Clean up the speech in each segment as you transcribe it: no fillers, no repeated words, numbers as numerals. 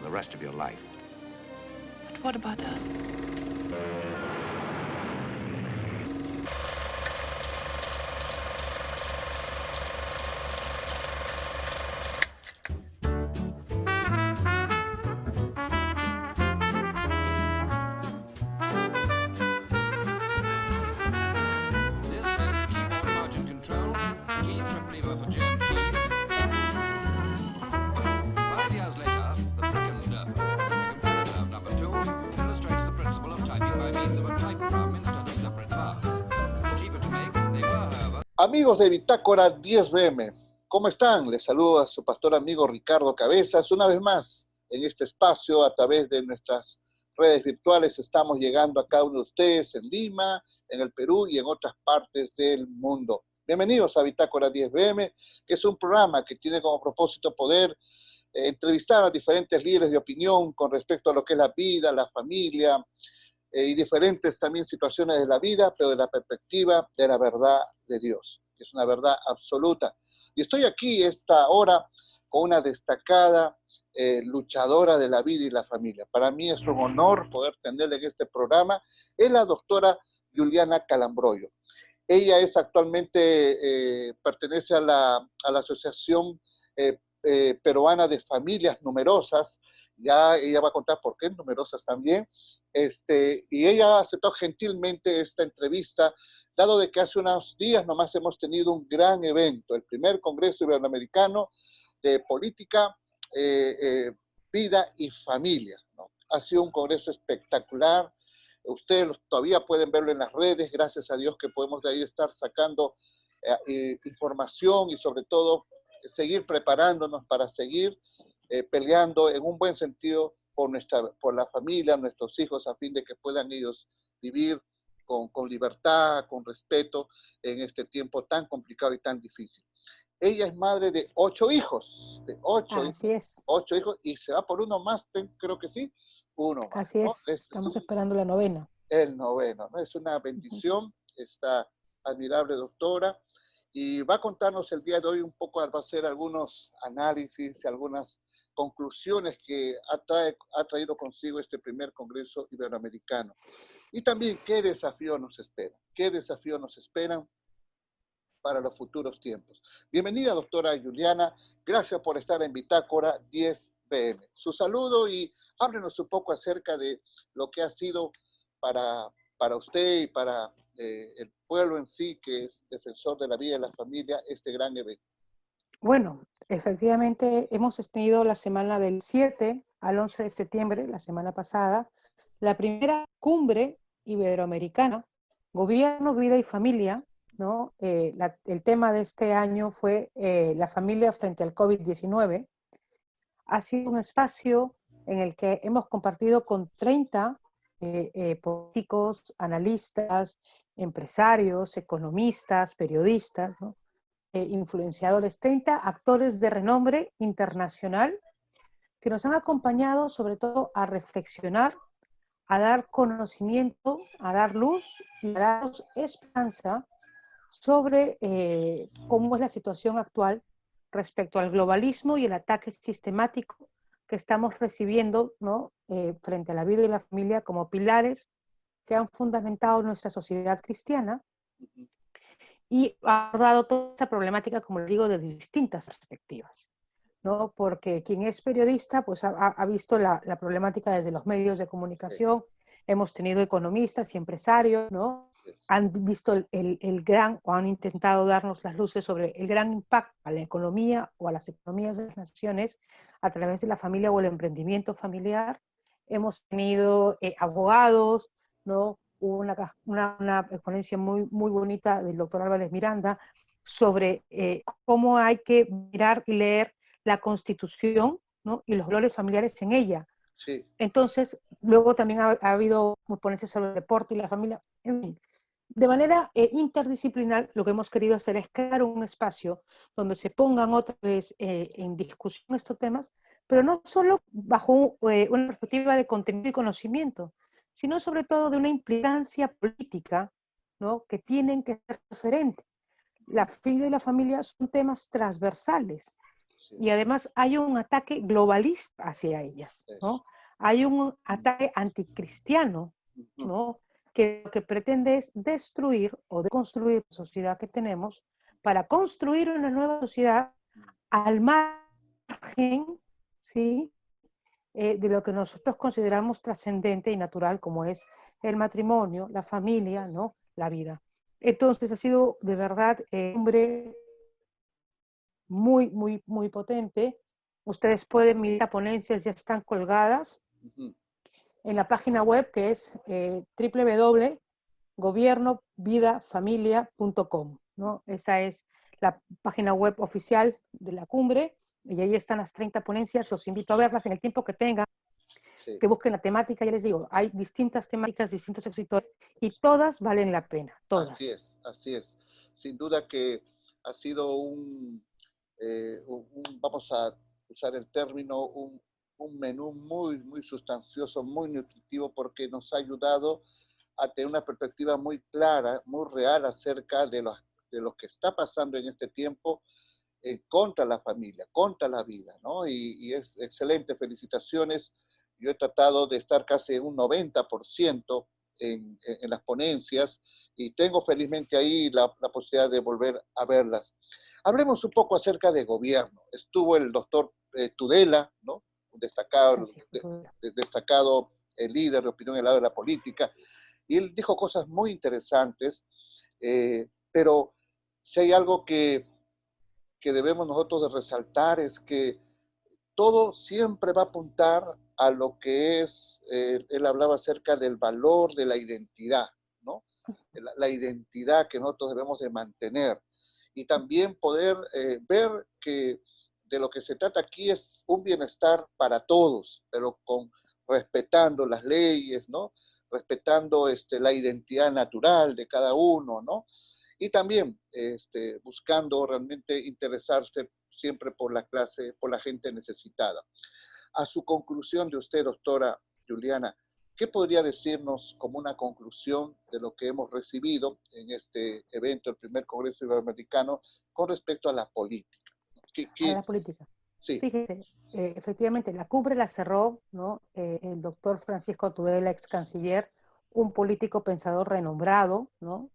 the rest of your life. But what about us? Amigos de Bitácora 10BM, ¿cómo están? Les saludo a su pastor amigo Ricardo Cabezas. Una vez más, en este espacio, a través de nuestras redes virtuales, estamos llegando a cada uno de ustedes en Lima, en el Perú y en otras partes del mundo. Bienvenidos a Bitácora 10BM, que es un programa que tiene como propósito poder entrevistar a diferentes líderes de opinión con respecto a lo que es la vida, la familia, y diferentes también situaciones de la vida, pero de la perspectiva de la verdad de Dios, que es una verdad absoluta. Y estoy aquí esta hora con una destacada luchadora de la vida y la familia. Para mí es un honor poder tenerla en este programa. Es la doctora Juliana Calambroyo. Ella es actualmente, pertenece a la Asociación Peruana de Familias Numerosas. Ya ella va a contar por qué numerosas también. Y ella aceptó gentilmente esta entrevista, dado de que hace unos días nomás hemos tenido un gran evento, el primer Congreso Iberoamericano de Política, Vida y Familia, ¿no? Ha sido un congreso espectacular. Ustedes todavía pueden verlo en las redes, gracias a Dios que podemos de ahí estar sacando información y sobre todo seguir preparándonos para seguir peleando en un buen sentido por la familia, nuestros hijos, a fin de que puedan ellos vivir con libertad, con respeto en este tiempo tan complicado y tan difícil. Ella es madre de 8 hijos, Así es. 8 hijos, y se va por uno más, creo que sí, uno más. Así es, ¿no? Estamos esperando la novena. El noveno, ¿no? Es una bendición esta admirable doctora, y va a contarnos el día de hoy un poco, va a hacer algunos análisis, algunas conclusiones que ha traído consigo este primer Congreso Iberoamericano. Y también qué desafío nos esperan para los futuros tiempos. Bienvenida, doctora Juliana. Gracias por estar en Bitácora 10BM. Su saludo y háblenos un poco acerca de lo que ha sido para usted y para el pueblo en sí, que es defensor de la vida y la familia, este gran evento. Bueno, efectivamente hemos tenido la semana del 7 al 11 de septiembre, la semana pasada, la primera cumbre iberoamericana, Gobierno, Vida y Familia, ¿no? El tema de este año fue la familia frente al COVID-19. Ha sido un espacio en el que hemos compartido con 30 políticos, analistas, empresarios, economistas, periodistas, ¿no? Influenciadores, 30 actores de renombre internacional que nos han acompañado sobre todo a reflexionar, a dar conocimiento, a dar luz y a darnos esperanza sobre cómo es la situación actual respecto al globalismo y el ataque sistemático que estamos recibiendo, ¿no? Frente a la vida y la familia como pilares que han fundamentado nuestra sociedad cristiana. Y ha abordado toda esta problemática, como les digo, de distintas perspectivas, ¿no? Porque quien es periodista pues ha visto la problemática desde los medios de comunicación, hemos tenido economistas y empresarios, ¿no? Han visto el gran, o han intentado darnos las luces sobre el gran impacto a la economía o a las economías de las naciones a través de la familia o el emprendimiento familiar. Hemos tenido abogados, ¿no? Hubo una ponencia muy bonita del doctor Álvarez Miranda sobre cómo hay que mirar y leer la Constitución, ¿no? Y los valores familiares en ella. Sí. Entonces, luego también ha habido ponencias sobre el deporte y la familia. En fin, de manera interdisciplinar, lo que hemos querido hacer es crear un espacio donde se pongan otra vez en discusión estos temas, pero no solo bajo una perspectiva de contenido y conocimiento, sino sobre todo de una implicancia política, ¿no? Que tienen que ser referentes. La vida y la familia son temas transversales Y además hay un ataque globalista hacia ellas, ¿no? Hay un ataque anticristiano, ¿no? Que lo que pretende es destruir o deconstruir la sociedad que tenemos para construir una nueva sociedad al margen, ¿sí? De lo que nosotros consideramos trascendente y natural, como es el matrimonio, la familia, ¿no? La vida. Entonces ha sido de verdad hombre muy, muy, muy potente. Ustedes pueden mirar ponencias, ya están colgadas en la página web que es www.gobiernovidafamilia.com, ¿no? Esa es la página web oficial de la cumbre y ahí están las 30 ponencias. Los invito a verlas en el tiempo que tengan, que busquen la temática. Ya les digo, hay distintas temáticas, distintos expositores y todas valen la pena, todas. Así es, así es. Sin duda que ha sido vamos a usar el término, un menú muy, muy sustancioso, muy nutritivo, porque nos ha ayudado a tener una perspectiva muy clara, muy real acerca de lo que está pasando en este tiempo contra la familia, contra la vida, ¿no? Y es excelente, felicitaciones. Yo he tratado de estar casi un 90% en las ponencias y tengo felizmente ahí la posibilidad de volver a verlas. Hablemos un poco acerca de gobierno. Estuvo el doctor Tudela, ¿no? Un destacado líder de opinión en el lado de la política, y él dijo cosas muy interesantes, pero si hay algo que debemos nosotros de resaltar es que todo siempre va a apuntar a lo que es, él hablaba acerca del valor de la identidad, ¿no? La identidad que nosotros debemos de mantener y también poder ver que de lo que se trata aquí es un bienestar para todos, pero respetando las leyes, ¿no? Respetando la identidad natural de cada uno, ¿no? Y también buscando realmente interesarse siempre por la clase, por la gente necesitada. A su conclusión de usted, doctora Juliana, ¿qué podría decirnos como una conclusión de lo que hemos recibido en este evento, el primer Congreso Iberoamericano, con respecto a la política? A la política. Sí. Fíjese, efectivamente, la cumbre la cerró, ¿no? El doctor Francisco Tudela, ex canciller, un político pensador renombrado, ¿no?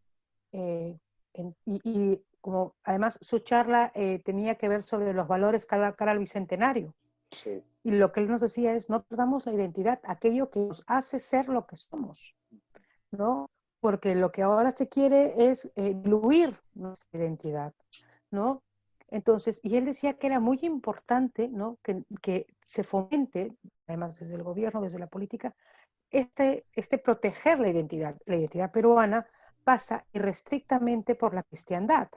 Y como además su charla tenía que ver sobre los valores cara al bicentenario. Sí. Y lo que él nos decía es, no perdamos la identidad, aquello que nos hace ser lo que somos, ¿no? Porque lo que ahora se quiere es diluir nuestra identidad, ¿no? Entonces, y él decía que era muy importante, ¿no? Que se fomente, además desde el gobierno, desde la política, proteger la identidad. La identidad peruana pasa irrestrictamente por la cristiandad.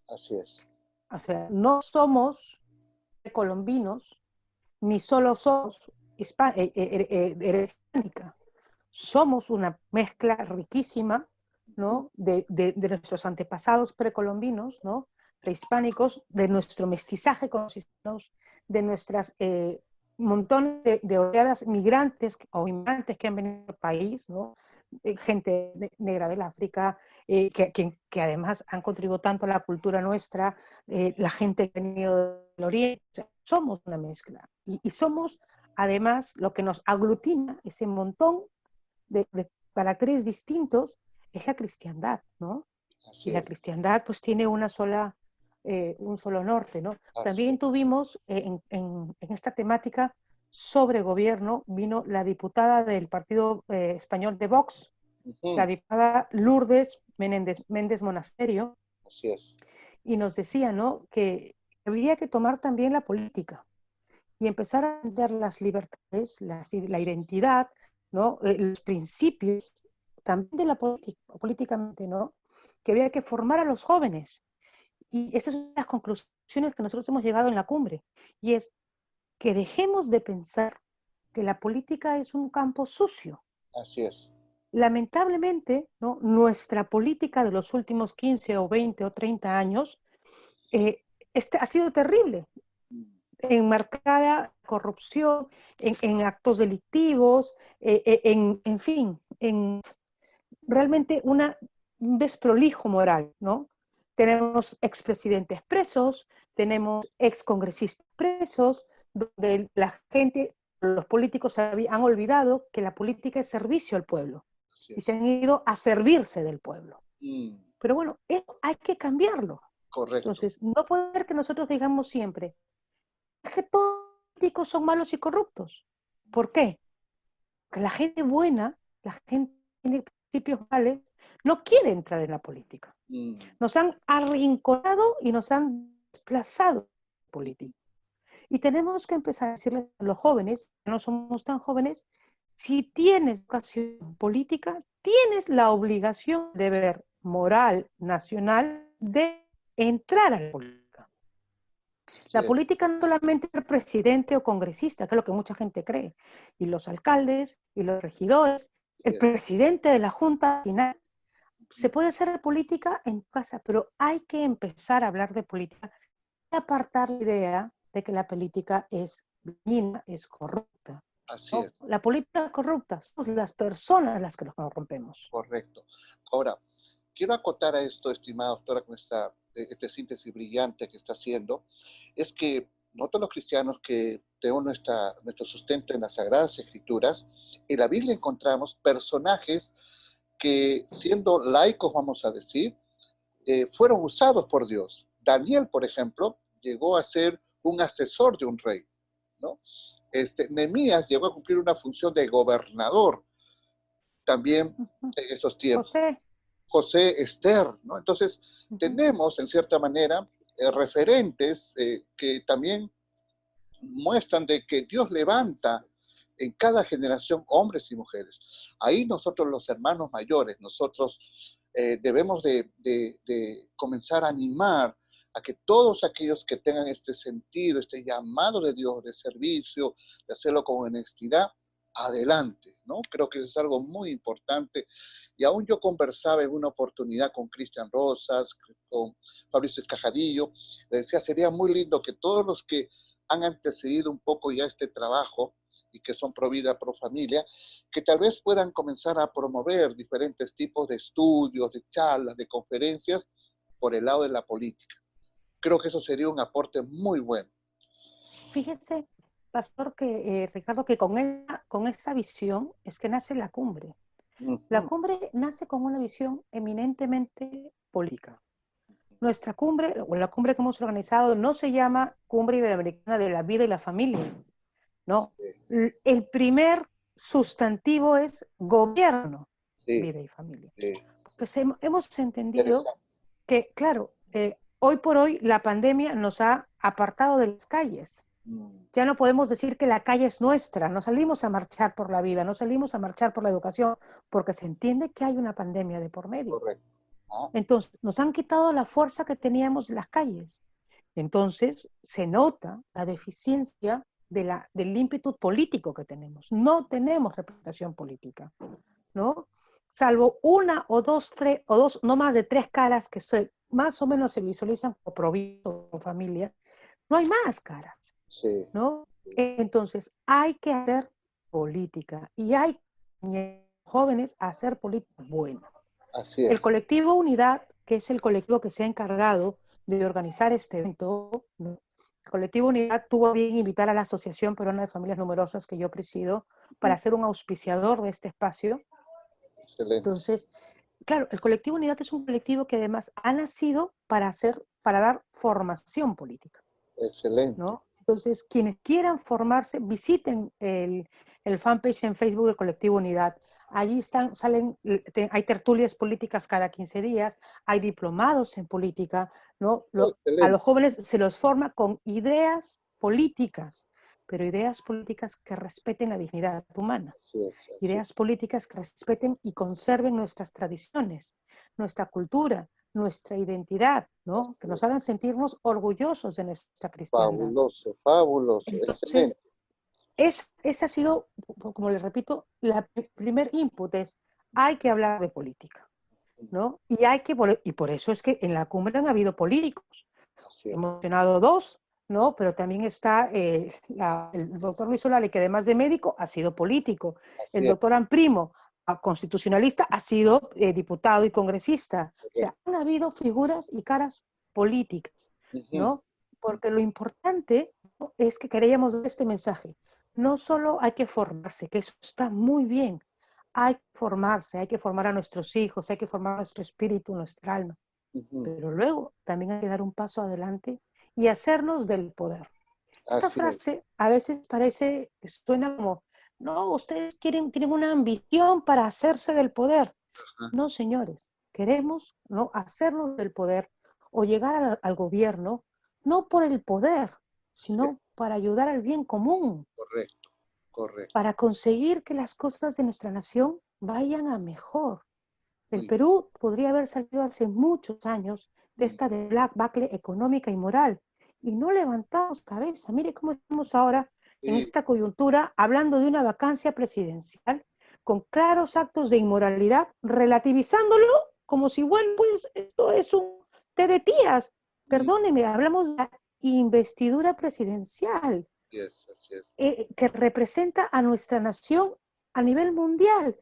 Así es. O sea, no somos colombinos, ni solo somos hispánica. Somos una mezcla riquísima, ¿no? de nuestros antepasados precolombinos, ¿no? Prehispánicos, de nuestro mestizaje con los hispanos, de nuestras montón de oleadas migrantes o inmigrantes que han venido al país, ¿no? Gente negra del África, que además han contribuido tanto a la cultura nuestra, la gente que ha venido del Oriente. O sea, somos una mezcla y somos además lo que nos aglutina, ese montón de caracteres distintos, es la cristiandad, ¿no? Así y la es. cristiandad pues tiene un solo norte, ¿no? Así También es. tuvimos en esta temática sobre gobierno, vino la diputada del partido español de Vox, la diputada Lourdes Méndez Monasterio, Así es. y nos decía, ¿no? Que habría que tomar también la política y empezar a entender las libertades, la identidad, ¿no? Los principios también de la política, políticamente, ¿no? Que había que formar a los jóvenes. Y estas son las conclusiones que nosotros hemos llegado en la cumbre. Y es que dejemos de pensar que la política es un campo sucio. Así es. Lamentablemente, ¿no? Nuestra política de los últimos 15 o 20 o 30 años ha sido terrible, enmarcada corrupción, en actos delictivos, en fin, en realmente un desprolijo moral, ¿no? Tenemos expresidentes presos, tenemos excongresistas presos, donde la gente, los políticos han olvidado que la política es servicio al pueblo Así y es. se han ido a servirse del pueblo. Mm, Pero bueno, eso hay que cambiarlo. correcto. Entonces, no puede ser que nosotros digamos siempre, es que todos los políticos son malos y corruptos. ¿Por qué? Porque la gente buena, la gente que tiene principios morales, no quiere entrar en la política. Mm, Nos han arrinconado y nos han desplazado de la política. Y tenemos que empezar a decirles a los jóvenes, que no somos tan jóvenes, si tienes educación política, tienes la obligación, deber moral, nacional, de entrar a la política. La sí, política no solamente es ser presidente o congresista, que es lo que mucha gente cree, y los alcaldes, y los regidores, el sí, presidente de la Junta final. Se puede hacer política en tu casa, pero hay que empezar a hablar de política y apartar la idea de que la política es dañina, es corrupta. así es, ¿No? La política es corrupta, somos las personas las que nos corrompemos. correcto. Ahora, quiero acotar a esto, estimada doctora, con esta síntesis brillante que está haciendo, es que nosotros los cristianos que tenemos nuestro sustento en las Sagradas Escrituras, en la Biblia encontramos personajes que, siendo laicos, vamos a decir, fueron usados por Dios. Daniel, por ejemplo, llegó a ser un asesor de un rey, ¿no? Nehemías llegó a cumplir una función de gobernador también en esos tiempos. José. José, Esther, ¿no? Entonces, tenemos, en cierta manera, referentes que también muestran de que Dios levanta en cada generación hombres y mujeres. Ahí nosotros los hermanos mayores, nosotros debemos de comenzar a animar a que todos aquellos que tengan este sentido, este llamado de Dios de servicio, de hacerlo con honestidad, adelante, ¿no? Creo que eso es algo muy importante. Y aún yo conversaba en una oportunidad con Cristian Rosas, con Fabricio Escajadillo, le decía, sería muy lindo que todos los que han antecedido un poco ya este trabajo y que son pro vida, pro familia, que tal vez puedan comenzar a promover diferentes tipos de estudios, de charlas, de conferencias por el lado de la política. Creo que eso sería un aporte muy bueno. Fíjese, pastor, que Ricardo, que con esa visión es que nace la cumbre. La cumbre nace con una visión eminentemente política. Nuestra cumbre, o la cumbre que hemos organizado, no se llama Cumbre Iberoamericana de la Vida y la Familia, ¿no? Sí. El primer sustantivo es gobierno, Sí, vida y familia. sí. Pues hemos entendido que, claro, hoy por hoy la pandemia nos ha apartado de las calles. Ya no podemos decir que la calle es nuestra, no salimos a marchar por la vida, no salimos a marchar por la educación, porque se entiende que hay una pandemia de por medio. Correcto. ¿Ah? Entonces, nos han quitado la fuerza que teníamos en las calles. Entonces, se nota la deficiencia del ímpetu político que tenemos. No tenemos representación política, ¿no? Salvo una o dos, no más de tres caras que más o menos se visualizan como provisto o familia, no hay más caras, Sí. ¿no? Entonces, hay que hacer política y hay jóvenes a hacer política buena. Así es. El colectivo Unidad, que es el colectivo que se ha encargado de organizar este evento, ¿no? El colectivo Unidad tuvo a bien invitar a la Asociación Peruana de Familias Numerosas, que yo presido, para ser un auspiciador de este espacio. Excelente. Entonces, claro, el colectivo Unidad es un colectivo que además ha nacido para dar formación política. Excelente. ¿No? Entonces, quienes quieran formarse, visiten el fanpage en Facebook del colectivo Unidad. Allí hay tertulias políticas cada 15 días, hay diplomados en política, ¿no? A los jóvenes se los forma con ideas políticas, pero ideas políticas que respeten la dignidad humana, ideas políticas que respeten y conserven nuestras tradiciones, nuestra cultura, nuestra identidad, ¿no? Que nos hagan sentirnos orgullosos de nuestra cristiandad. Fabuloso, fabuloso, Entonces, excelente. Ese ha sido, como les repito, el primer input es, hay que hablar de política, ¿no? Y por eso es que en la cumbre han habido políticos. Hemos mencionado dos, ¿no? Pero también está el doctor Luis Solari, que además de médico ha sido político. El doctor Amprimo, constitucionalista, ha sido diputado y congresista. O sea, han habido figuras y caras políticas, ¿no? porque lo importante, ¿no?, es que queríamos dar este mensaje. No solo hay que formarse, que eso está muy bien. Hay que formarse, hay que formar a nuestros hijos, hay que formar nuestro espíritu, nuestra alma. Ujú. Pero luego también hay que dar un paso adelante y hacernos del poder. Esta Así es. frase a veces parece, suena como, no, ustedes tienen una ambición para hacerse del poder. Ajá. No, señores, queremos, ¿no?, hacernos del poder o llegar al gobierno, no por el poder, Sí, sino para ayudar al bien común, correcto, correcto. para conseguir que las cosas de nuestra nación vayan a mejor. El Muy bien. Perú podría haber salido hace muchos años de Mm. esta debacle económica y moral y no levantamos cabeza. Mire cómo estamos ahora en Sí, esta coyuntura hablando de una vacancia presidencial con claros actos de inmoralidad, relativizándolo como si, bueno, pues esto es un té de tías. mm, Perdóneme, hablamos de la investidura presidencial así es, así es. que representa a nuestra nación a nivel mundial.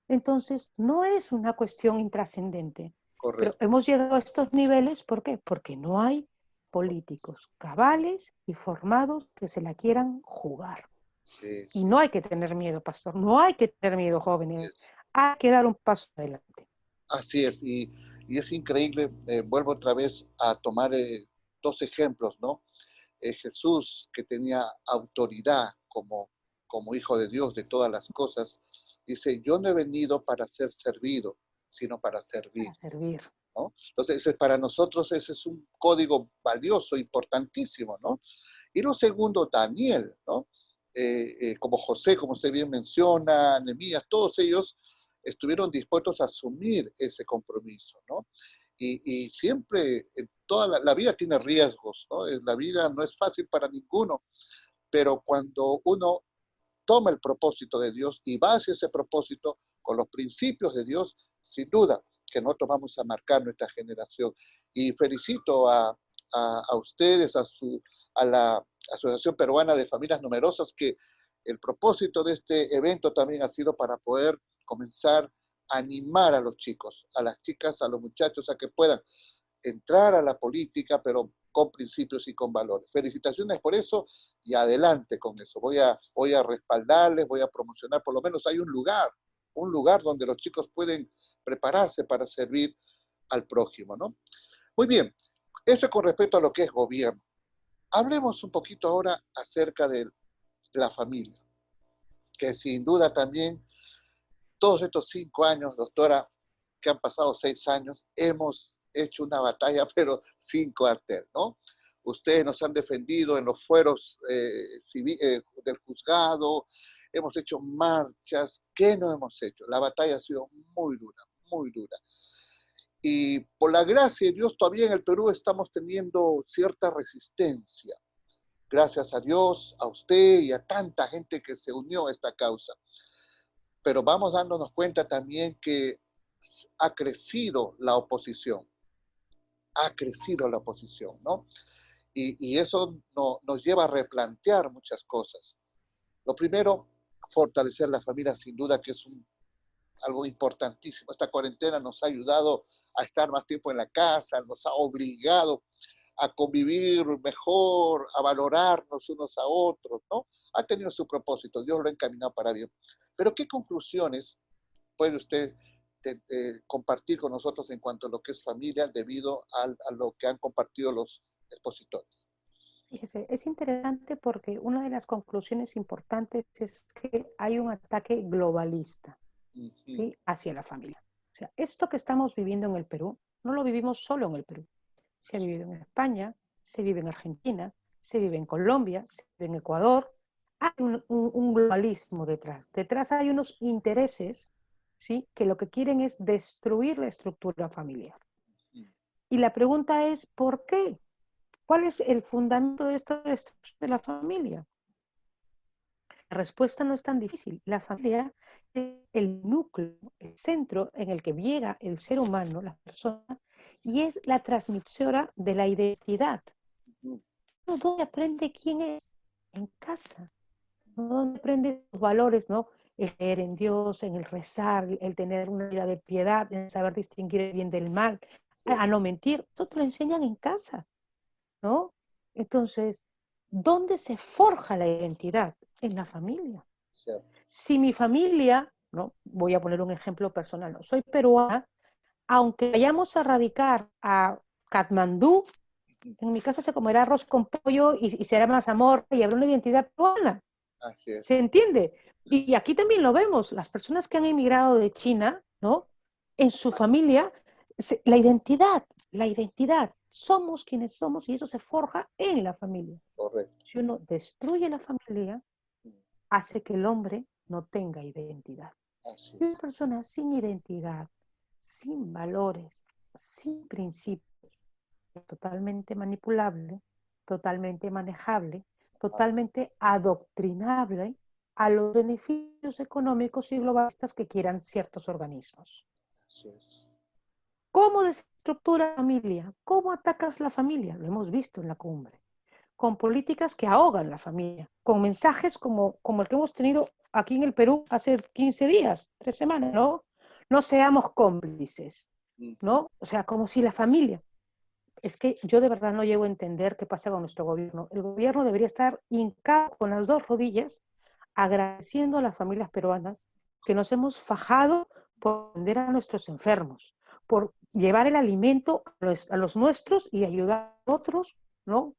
Entonces, no es una cuestión intrascendente, pero Correcto. hemos llegado a estos niveles, ¿por qué? Porque no hay políticos cabales y formados que se la quieran jugar. Sí, Y sí, no hay que tener miedo, pastor, no hay que tener miedo, así jóvenes, es. hay que dar un paso adelante. Así es, y es increíble, vuelvo otra vez a tomar dos ejemplos, ¿no? Jesús, que tenía autoridad como hijo de Dios de todas las cosas, dice, yo no he venido para ser servido, sino para servir, Para servir. ¿no? Entonces, para nosotros ese es un código valioso, importantísimo, ¿no? Y lo segundo, Daniel, ¿no? Como José, como usted bien menciona, Nehemías, todos ellos estuvieron dispuestos a asumir ese compromiso, ¿no? Y siempre, toda la vida tiene riesgos, ¿no? La vida no es fácil para ninguno, pero cuando uno toma el propósito de Dios y va hacia ese propósito con los principios de Dios, sin duda que nosotros vamos a marcar nuestra generación. Y felicito a ustedes, a la Asociación Peruana de Familias Numerosas, que el propósito de este evento también ha sido para poder comenzar a animar a los chicos, a las chicas, a los muchachos, a que puedan entrar a la política, pero con principios y con valores. Felicitaciones por eso y adelante con eso. Voy a respaldarles, voy a promocionar, por lo menos hay un lugar donde los chicos pueden prepararse para servir al prójimo, ¿no? Muy bien, eso con respecto a lo que es gobierno. Hablemos un poquito ahora acerca de la familia, que sin duda también todos estos 5 años, doctora, que han pasado 6 años, hemos hecho una batalla, pero sin cuartel, ¿no? Ustedes nos han defendido en los fueros del juzgado, hemos hecho marchas. ¿Qué no hemos hecho? La batalla ha sido muy dura, muy dura. Y por la gracia de Dios, todavía en el Perú estamos teniendo cierta resistencia. Gracias a Dios, a usted y a tanta gente que se unió a esta causa. Pero vamos dándonos cuenta también que ha crecido la oposición, ¿no? Y eso nos lleva a replantear muchas cosas. Lo primero, fortalecer la familia, sin duda que es algo importantísimo. Esta cuarentena nos ha ayudado a estar más tiempo en la casa, nos ha obligado a convivir mejor, a valorarnos unos a otros, ¿no? Ha tenido su propósito, Dios lo ha encaminado para bien. Pero ¿qué conclusiones puede usted compartir con nosotros en cuanto a lo que es familia debido a lo que han compartido los expositores? Fíjese, es interesante porque una de las conclusiones importantes es que hay un ataque globalista, Ujú. ¿sí?, hacia la familia. O sea, esto que estamos viviendo en el Perú, no lo vivimos solo en el Perú. Se ha vivido en España, se vive en Argentina, se vive en Colombia, se vive en Ecuador. Hay un globalismo detrás. Detrás hay unos intereses, ¿sí?, que lo que quieren es destruir la estructura familiar. Y la pregunta es, ¿por qué? ¿Cuál es el fundamento de esta destrucción de la familia? La respuesta no es tan difícil. La familia es el núcleo, el centro en el que llega el ser humano, la persona, y es la transmisora de la identidad. ¿Dónde aprende quién es? En casa. ¿Dónde aprende los valores, no? El creer en Dios, en el rezar, el tener una vida de piedad, en saber distinguir el bien del mal, a no mentir. Todo te lo enseñan en casa, ¿no? Entonces, ¿dónde se forja la identidad? En la familia. Cierto. Si mi familia, ¿no? Voy a poner un ejemplo personal, ¿no? Soy peruana, aunque vayamos a radicar a Katmandú, en mi casa se comerá arroz con pollo y será mazamorra y habrá una identidad peruana. Así es. ¿Se entiende? Y aquí también lo vemos, las personas que han emigrado de China, ¿no? En su familia, la identidad, somos quienes somos y eso se forja en la familia. Correcto. Si uno destruye la familia, hace que el hombre no tenga identidad. Así Y es. una persona sin identidad, sin valores, sin principios, es totalmente manipulable, totalmente manejable, totalmente adoctrinable a los beneficios económicos y globalistas que quieran ciertos organismos. Así es. ¿Cómo desestructura la familia? ¿Cómo atacas la familia? Lo hemos visto en la cumbre. Con políticas que ahogan la familia, con mensajes como el que hemos tenido aquí en el Perú hace 15 días, 3 semanas, ¿no? No seamos cómplices, ¿no? O sea, como si la familia... Es que yo de verdad no llego a entender qué pasa con nuestro gobierno. El gobierno debería estar hincado con las 2 rodillas, agradeciendo a las familias peruanas que nos hemos fajado por atender a nuestros enfermos, por llevar el alimento a los nuestros y ayudar a otros, ¿no?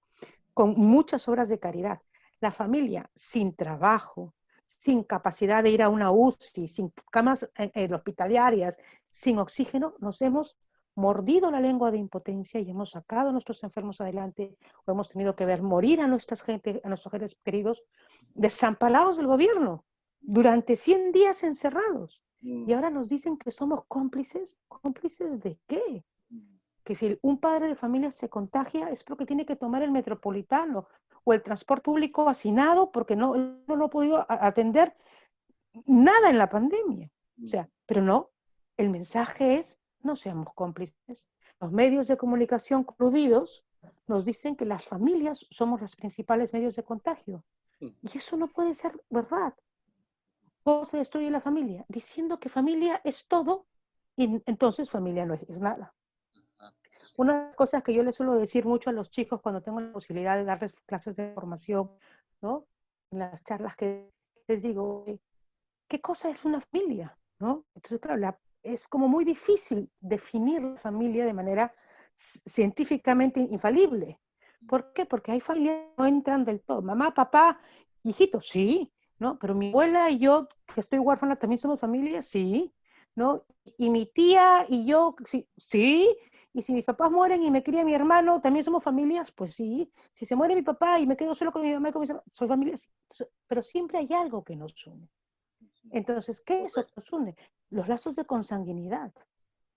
Con muchas obras de caridad. La familia sin trabajo, sin capacidad de ir a una UCI, sin camas hospitalarias, sin oxígeno, nos hemos mordido la lengua de impotencia y hemos sacado a nuestros enfermos adelante o hemos tenido que ver morir a nuestros seres queridos desamparados del gobierno durante 100 días encerrados. Y ahora nos dicen que somos cómplices. ¿Cómplices de qué? Que si un padre de familia se contagia es porque tiene que tomar el metropolitano o el transporte público hacinado porque no ha podido atender nada en la pandemia. O sea, pero no, el mensaje es no seamos cómplices. Los medios de comunicación coludidos nos dicen que las familias somos los principales medios de contagio. Y eso no puede ser verdad. ¿Cómo se destruye la familia? Diciendo que familia es todo y entonces familia no es nada. Una de las cosas que yo les suelo decir mucho a los chicos cuando tengo la posibilidad de darles clases de formación, ¿no? En las charlas que les digo, ¿qué cosa es una familia? ¿No? Entonces, claro, es como muy difícil definir la familia de manera científicamente infalible. ¿Por qué? Porque hay familias que no entran del todo. Mamá, papá, hijitos, sí, ¿no? Pero mi abuela y yo, que estoy huérfana, también somos familia, sí, ¿no? Y mi tía y yo, sí, sí. Y si mis papás mueren y me cría mi hermano, ¿también somos familias? Pues sí. Si se muere mi papá y me quedo solo con mi mamá y con mis hermanos, soy familia, sí. Entonces, pero siempre hay algo que nos une. Entonces, ¿qué es eso que nos une? Los lazos de consanguinidad.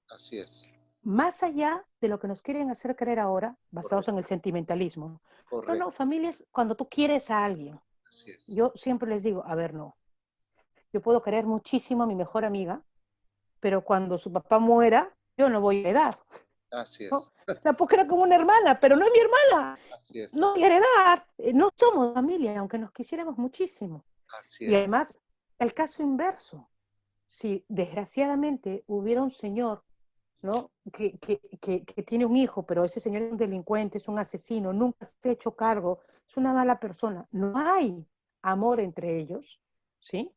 Así es. Más allá de lo que nos quieren hacer creer ahora, basados en el sentimentalismo. Correcto. No, familias, cuando tú quieres a alguien. Así es. Yo siempre les digo, a ver, no. Yo puedo querer muchísimo a mi mejor amiga, pero cuando su papá muera, yo no voy a heredar. Así es. ¿No? La puedo querer como una hermana, pero no es mi hermana. Así es. No voy a heredar. No somos familia, aunque nos quisiéramos muchísimo. Así Y es. además, el caso inverso. Si desgraciadamente hubiera un señor, ¿no? que tiene un hijo, pero ese señor es un delincuente, es un asesino, nunca se ha hecho cargo, es una mala persona, no hay amor entre ellos, ¿sí?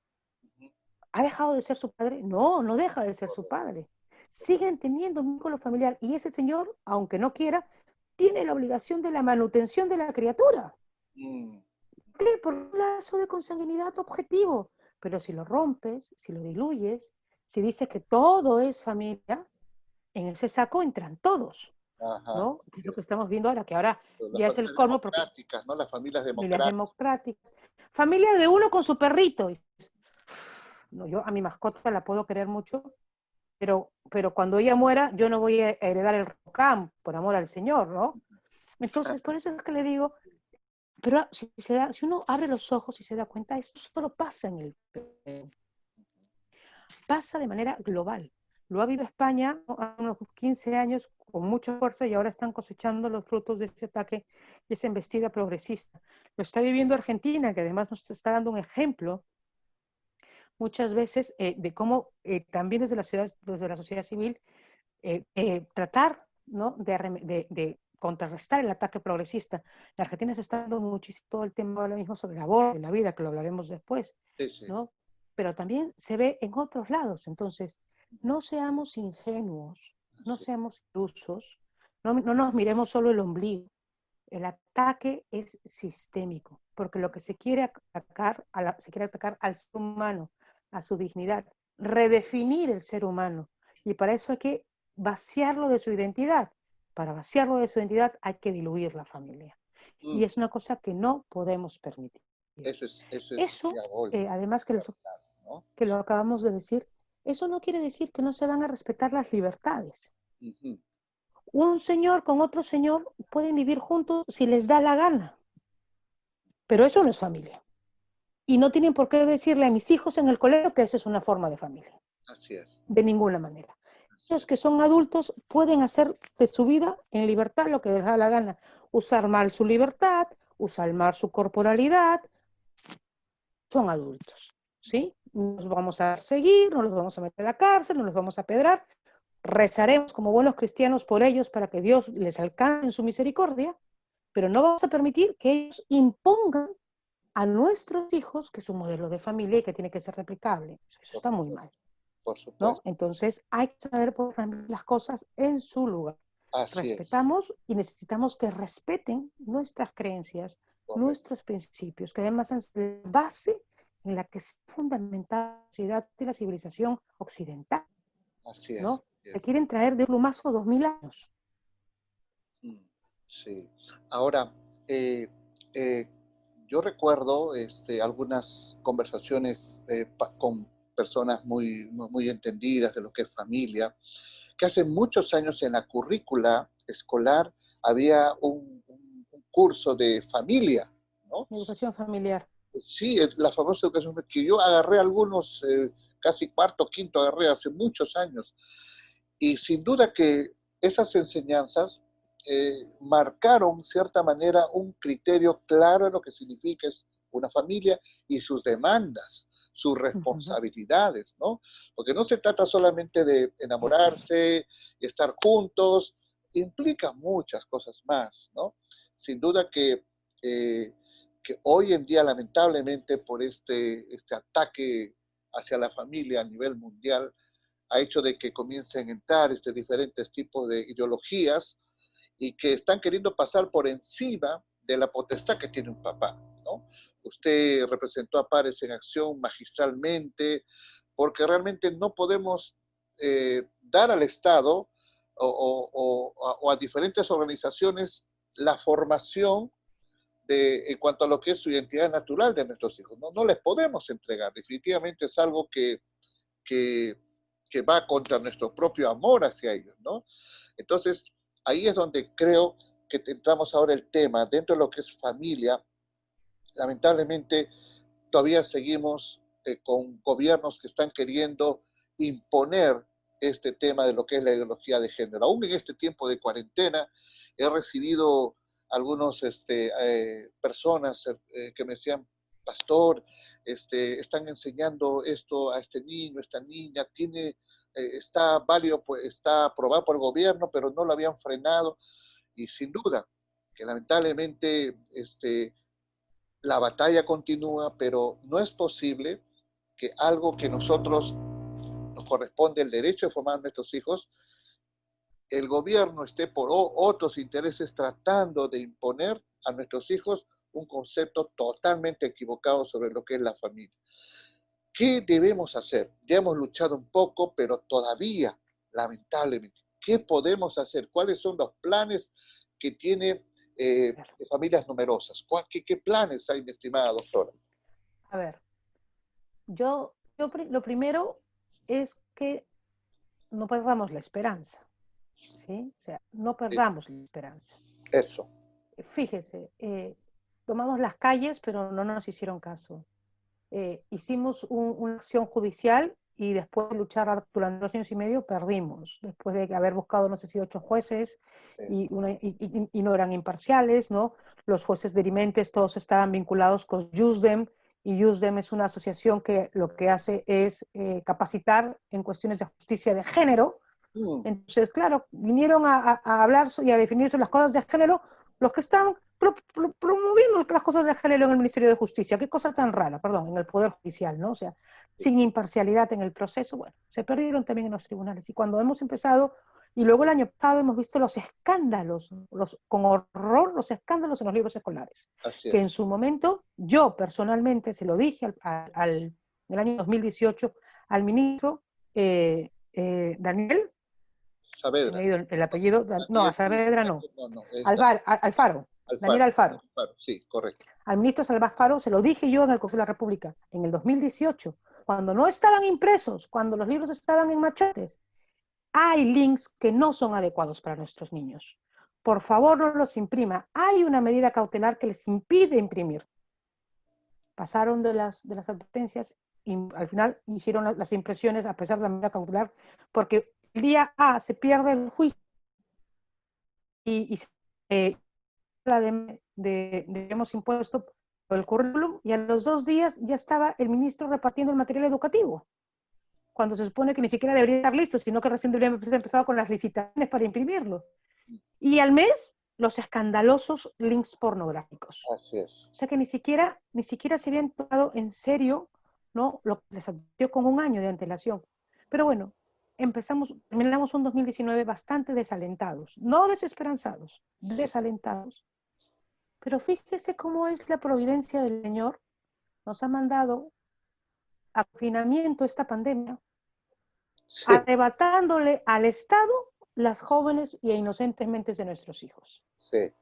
¿Ha dejado de ser su padre? No, no deja de ser su padre. Siguen teniendo un vínculo familiar y ese señor, aunque no quiera, tiene la obligación de la manutención de la criatura. ¿Qué? Por un lazo de consanguinidad objetivo. Pero si lo rompes, si lo diluyes, si dices que todo es familia, en ese saco entran todos. Ajá. ¿No? Es lo que estamos viendo ahora, que ahora Las ya es el colmo. democráticas, ¿no? Las familias Familias democráticas. Familia de uno con su perrito. No, yo a mi mascota la puedo querer mucho, pero cuando ella muera, yo no voy a heredar el ROCAM, por amor al Señor, ¿no? Entonces, por eso es que le digo, pero si uno abre los ojos y se da cuenta, esto solo pasa en el Perú. Pasa de manera global. Lo ha habido España, ¿no? Hace unos 15 años con mucha fuerza y ahora están cosechando los frutos de ese ataque, de esa embestida progresista. Lo está viviendo Argentina, que además nos está dando un ejemplo muchas veces de cómo también desde la sociedad civil tratar, ¿no? de contrarrestar el ataque progresista. En Argentina se está dando muchísimo todo el tema ahora mismo sobre el aborto y la vida, que lo hablaremos después, Sí, sí. ¿no? Pero también se ve en otros lados. Entonces, no seamos ingenuos, no Sí. seamos ilusos, no nos miremos solo el ombligo. El ataque es sistémico, porque lo que se quiere atacar, se quiere atacar al ser humano, a su dignidad, redefinir el ser humano. Y para eso hay que vaciarlo de su identidad. Para vaciarlo de su identidad hay que diluir la familia. Y es una cosa que no podemos permitir. Eso es Eso, diabólico, además ¿no? que lo acabamos de decir, eso no quiere decir que no se van a respetar las libertades. Ujú. Un señor con otro señor pueden vivir juntos si les da la gana, pero eso no es familia. Y no tienen por qué decirle a mis hijos en el colegio que esa es una forma de familia. Así es. De ninguna manera. Así Los es. que son adultos pueden hacer de su vida en libertad lo que les da la gana. Usar mal su libertad, usar mal su corporalidad. Son adultos, ¿sí? No los vamos a seguir, no los vamos a meter a la cárcel, no los vamos a apedrar. Rezaremos como buenos cristianos por ellos para que Dios les alcance en su misericordia, pero no vamos a permitir que ellos impongan a nuestros hijos que es un modelo de familia y que tiene que ser replicable. Eso está muy mal, Por ¿no? supuesto. Entonces hay que saber poner las cosas en su lugar. Así es. Respetamos y necesitamos que respeten nuestras creencias, Correcto. nuestros principios, que además es la base en la que se fundamenta la sociedad y la civilización occidental, Así es. ¿no? Así es. Se quieren traer de plumazo 2000 años. Sí. Ahora, yo recuerdo algunas conversaciones con personas muy entendidas de lo que es familia, que hace muchos años en la currícula escolar había un curso de familia, ¿no? Educación familiar. Sí, es la famosa educación que yo agarré algunos, casi cuarto, quinto, agarré hace muchos años. Y sin duda que esas enseñanzas marcaron, de cierta manera, un criterio claro de lo que significa una familia y sus demandas, sus responsabilidades, ¿no? Porque no se trata solamente de enamorarse y estar juntos, implica muchas cosas más, ¿no? Sin duda que hoy en día, lamentablemente, por este ataque hacia la familia a nivel mundial, ha hecho de que comiencen a entrar diferentes tipos de ideologías y que están queriendo pasar por encima de la potestad que tiene un papá, ¿no? Usted representó a Pares en acción magistralmente, porque realmente no podemos dar al Estado o a diferentes organizaciones la formación en cuanto a lo que es su identidad natural de nuestros hijos. No les podemos entregar, definitivamente es algo que, que va contra nuestro propio amor hacia ellos, ¿no? Entonces, ahí es donde creo que entramos ahora el tema, dentro de lo que es familia, lamentablemente todavía seguimos con gobiernos que están queriendo imponer este tema de lo que es la ideología de género. Aún en este tiempo de cuarentena he recibido algunos personas que me decían, pastor, están enseñando esto a este niño, esta niña, está válido, pues, está aprobado por el gobierno, pero no lo habían frenado. Y sin duda, que lamentablemente la batalla continúa, pero no es posible que algo que nosotros nos corresponde el derecho de formar a nuestros hijos, el gobierno esté por otros intereses tratando de imponer a nuestros hijos un concepto totalmente equivocado sobre lo que es la familia. ¿Qué debemos hacer? Ya hemos luchado un poco, pero todavía, lamentablemente, ¿qué podemos hacer? ¿Cuáles son los planes que tiene familias numerosas? ¿Qué planes hay, mi estimada doctora? A ver, lo primero es que no perdamos la esperanza, ¿sí? O sea, no perdamos la esperanza. Eso. Fíjese, tomamos las calles, pero no nos hicieron caso. Hicimos una acción judicial y después de luchar durante 2 años y medio perdimos, después de haber buscado no sé si 8 jueces y no eran imparciales, ¿no? Los jueces dirimentes todos estaban vinculados con JUSDEM, y JUSDEM es una asociación que lo que hace es capacitar en cuestiones de justicia de género, Entonces, claro, vinieron a hablar y a definir sobre las cosas de género los que estaban promoviendo las cosas de género en el Ministerio de Justicia. Qué cosa tan rara, perdón, en el Poder Judicial, ¿no? O sea, sin imparcialidad en el proceso, bueno, se perdieron también en los tribunales. Y cuando hemos empezado, y luego el año pasado hemos visto los escándalos, con horror, los escándalos en los libros escolares, Así que es. en su momento yo personalmente se lo dije en el año 2018 al ministro Daniel, se me Saavedra. ha ido el apellido, no, a Daniel, Saavedra no, no, no, Alfaro, Daniel Alfaro. Alfaro. Alfaro, sí, correcto. Al ministro Salvador Alfaro se lo dije yo en el Consejo de la República en el 2018, cuando no estaban impresos, cuando los libros estaban en machotes. Hay links que no son adecuados para nuestros niños. Por favor, no los imprima. Hay una medida cautelar que les impide imprimir. Pasaron de las advertencias y al final hicieron las impresiones a pesar de la medida cautelar, porque el día A se pierde el juicio y la hemos impuesto por el currículum, y a los 2 días ya estaba el ministro repartiendo el material educativo, cuando se supone que ni siquiera debería estar listo, sino que recién debería haber empezado con las licitaciones para imprimirlo. Y al mes, los escandalosos links pornográficos. Así es. O sea que ni siquiera se habían tomado en serio, ¿no?, lo que les advirtió con 1 año de antelación. Pero bueno, terminamos un 2019 bastante desalentados, no desesperanzados, desalentados. Pero fíjese cómo es la providencia del Señor. Nos ha mandado a confinamiento esta pandemia, Sí, arrebatándole al Estado las jóvenes e inocentes mentes de nuestros hijos. sí.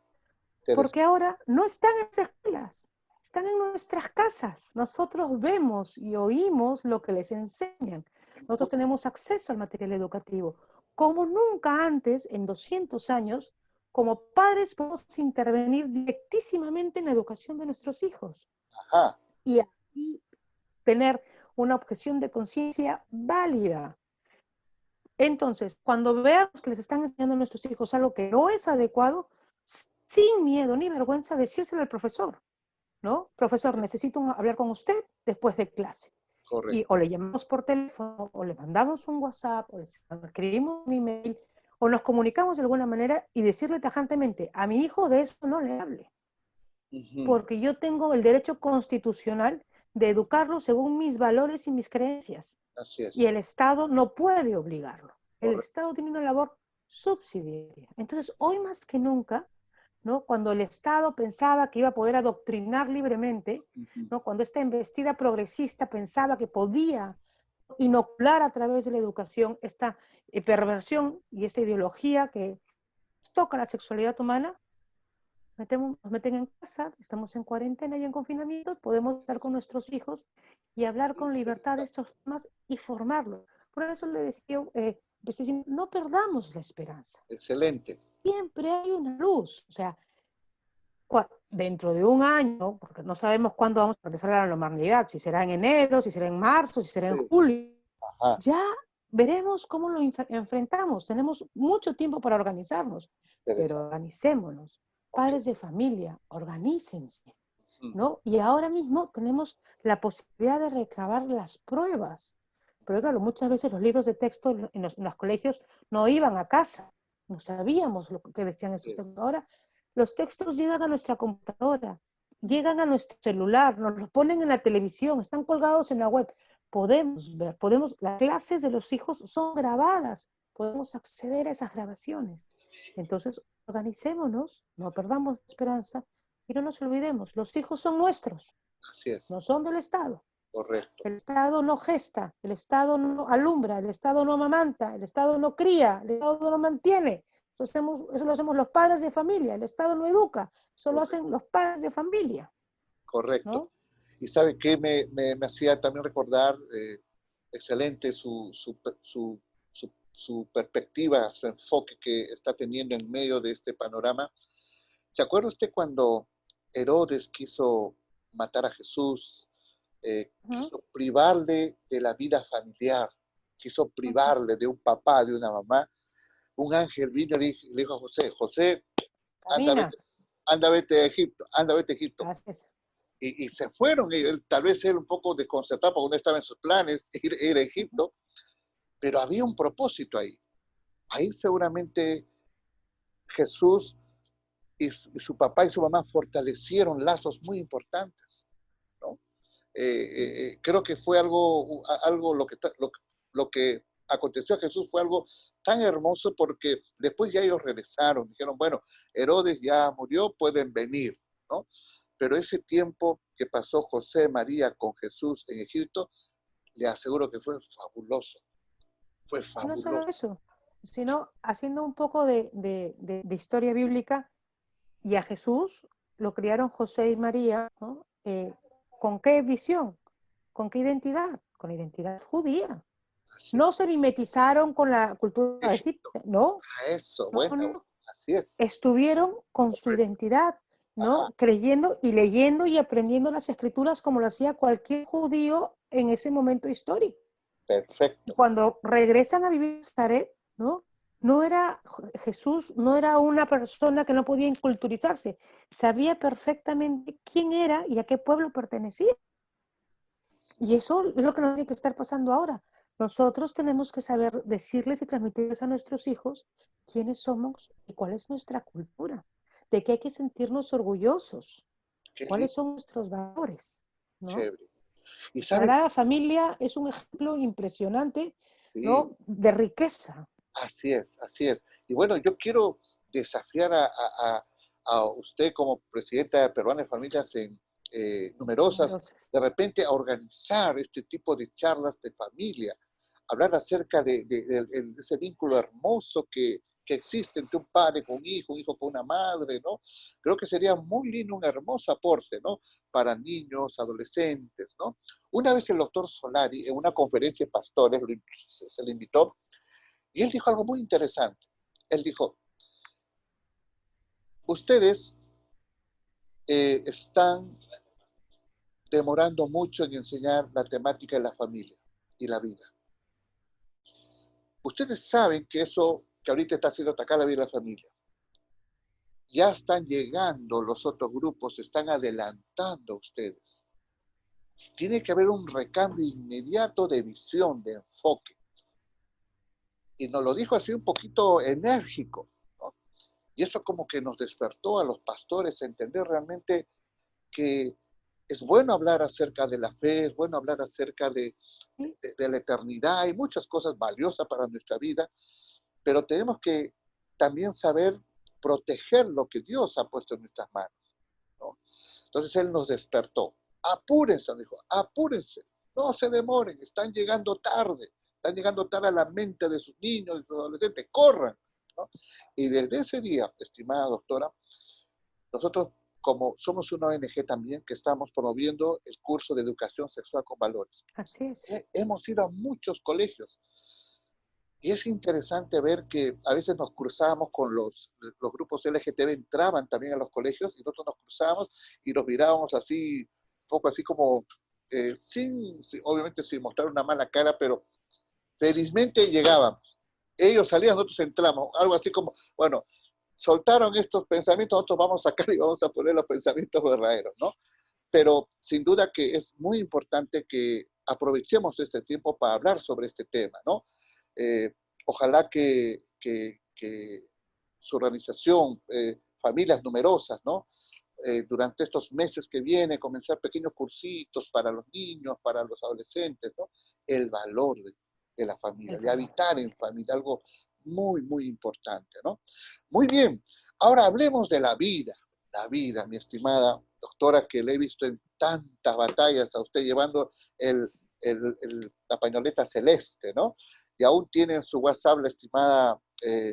Porque ahora no están en las escuelas, están en nuestras casas. Nosotros vemos y oímos lo que les enseñan. Nosotros tenemos acceso al material educativo. Como nunca antes, en 200 años, como padres podemos intervenir directísimamente en la educación de nuestros hijos. Ajá. Y así tener una objeción de conciencia válida. Entonces, cuando veamos que les están enseñando a nuestros hijos algo que no es adecuado, sin miedo ni vergüenza, decírselo al profesor, ¿no? Profesor, necesito hablar con usted después de clase. Y Correcto. o le llamamos por teléfono, o le mandamos un WhatsApp, o le escribimos un email, o nos comunicamos de alguna manera y decirle tajantemente, a mi hijo de eso no le hable, porque yo tengo el derecho constitucional de educarlo según mis valores y mis creencias. Así es. Y el Estado no puede obligarlo. El Correcto. Estado tiene una labor subsidiaria. Entonces, hoy más que nunca, ¿no?, cuando el Estado pensaba que iba a poder adoctrinar libremente, ¿no?, cuando esta embestida progresista pensaba que podía inocular a través de la educación esta perversión y esta ideología que toca la sexualidad humana, nos meten en casa, estamos en cuarentena y en confinamiento, podemos estar con nuestros hijos y hablar con libertad de estos temas y formarlos. Por eso le decía, no perdamos la esperanza. Excelente. Siempre hay una luz. O sea, dentro de 1 año, porque no sabemos cuándo vamos a regresar a la normalidad, si será en enero, si será en marzo, si será en julio, ya veremos cómo lo enfrentamos. Tenemos mucho tiempo para organizarnos, pero organicémonos. Padres de familia, organícense, ¿no? Y ahora mismo tenemos la posibilidad de recabar las pruebas. Pero claro, muchas veces los libros de texto en los colegios no iban a casa, no sabíamos lo que decían esos textos. Ahora los textos llegan a nuestra computadora, llegan a nuestro celular, nos los ponen en la televisión, están colgados en la web. Podemos ver, las clases de los hijos son grabadas, podemos acceder a esas grabaciones. Entonces, organicémonos, no perdamos la esperanza y no nos olvidemos, los hijos son nuestros, Así es. no son del Estado. Correcto. El Estado no gesta, el Estado no alumbra, el Estado no amamanta, el Estado no cría, el Estado no mantiene. Eso lo hacemos los padres de familia, el Estado no educa, eso lo hacen los padres de familia. Correcto. ¿No? Y sabe qué me hacía también recordar, excelente su perspectiva, su enfoque que está teniendo en medio de este panorama. ¿Se acuerda usted cuando Herodes quiso matar a Jesús? Quiso privarle de la vida familiar, quiso privarle de un papá, de una mamá. Un ángel vino y le dijo a José, José, anda, vete a Egipto, anda, vete a Egipto. Gracias. Y se fueron, y él, tal vez él un poco desconcertado porque no estaba en sus planes ir a Egipto, pero había un propósito ahí. ahí seguramente Jesús y su papá y su mamá fortalecieron lazos muy importantes, ¿no? Creo que fue algo lo que aconteció a Jesús fue algo tan hermoso porque después ya ellos regresaron, dijeron, bueno, Herodes ya murió, pueden venir, ¿no? Pero ese tiempo que pasó José María con Jesús en Egipto, le aseguro que fue Y no solo fabuloso. eso, sino haciendo un poco de historia bíblica, y a Jesús lo criaron José y María, ¿no? ¿Con qué visión? ¿Con qué identidad? Con la identidad judía. Así No es. se mimetizaron con la cultura Egipto, egipcia, no, a eso, no, bueno, no. así es, Estuvieron con su correcto. identidad, Ajá, ¿no? Creyendo y leyendo y aprendiendo las escrituras como lo hacía cualquier judío en ese momento histórico. Y perfecto. cuando regresan a vivir en Nazaret, ¿no? No era Jesús, no era una persona que no podía inculturizarse, sabía perfectamente quién era y a qué pueblo pertenecía. Y eso es lo que nos tiene que estar pasando ahora. Nosotros tenemos que saber decirles y transmitirles a nuestros hijos quiénes somos y cuál es nuestra cultura, de qué hay que sentirnos orgullosos, Qué cuáles lindo, son nuestros valores, ¿no? chévere. Y La sabes, Sagrada Familia es un ejemplo impresionante, sí, ¿no? De riqueza. así es, así es. Y bueno, yo quiero desafiar a usted como presidenta de Peruana de Familias en, numerosas, Numerosas. de repente a organizar este tipo de charlas de familia, hablar acerca de ese vínculo hermoso que existe entre un padre con un hijo con una madre, ¿no? Creo que sería muy lindo, un hermoso aporte, ¿no? Para niños, adolescentes, ¿no? Una vez el doctor Solari, en una conferencia de pastores, se le invitó, y él dijo algo muy interesante. Él dijo, ustedes están demorando mucho en enseñar la temática de la familia y la vida. Ustedes saben que eso que ahorita está haciendo atacar la vida de la familia. Ya están llegando los otros grupos, se están adelantando a ustedes. Tiene que haber un recambio inmediato de visión, de enfoque. Y nos lo dijo así un poquito enérgico, ¿no? Y eso como que nos despertó a los pastores a entender realmente que es bueno hablar acerca de la fe, es bueno hablar acerca ¿Sí? de la eternidad, hay muchas cosas valiosas para nuestra vida, pero tenemos que también saber proteger lo que Dios ha puesto en nuestras manos, ¿no? Entonces Él nos despertó. Apúrense, dijo, apúrense, no se demoren, están llegando tarde a la mente de sus niños, de sus adolescentes, corran, ¿no? Y desde ese día, estimada doctora, nosotros, como somos una ONG también, que estamos promoviendo el curso de educación sexual con valores, Así es. hemos ido a muchos colegios y es interesante ver que a veces nos cruzábamos con los grupos LGTB, entraban también a los colegios y nosotros nos cruzábamos y los mirábamos así, un poco así como, obviamente sin mostrar una mala cara, pero felizmente llegábamos. Ellos salían, nosotros entramos, algo así como, bueno, soltaron estos pensamientos, nosotros vamos a sacar y vamos a poner los pensamientos verdaderos, ¿no? Pero sin duda que es muy importante que aprovechemos este tiempo para hablar sobre este tema, ¿no? Ojalá que su organización, familias numerosas, ¿no? Durante estos meses que viene, comenzar pequeños cursitos para los niños, para los adolescentes, ¿no? El valor de la familia, El de valor. habitar en familia, algo muy, muy importante, ¿no? Muy bien, ahora hablemos de la vida, mi estimada doctora, que le he visto en tantas batallas a usted llevando la pañoleta celeste, ¿no? Y aún tiene en su WhatsApp, la estimada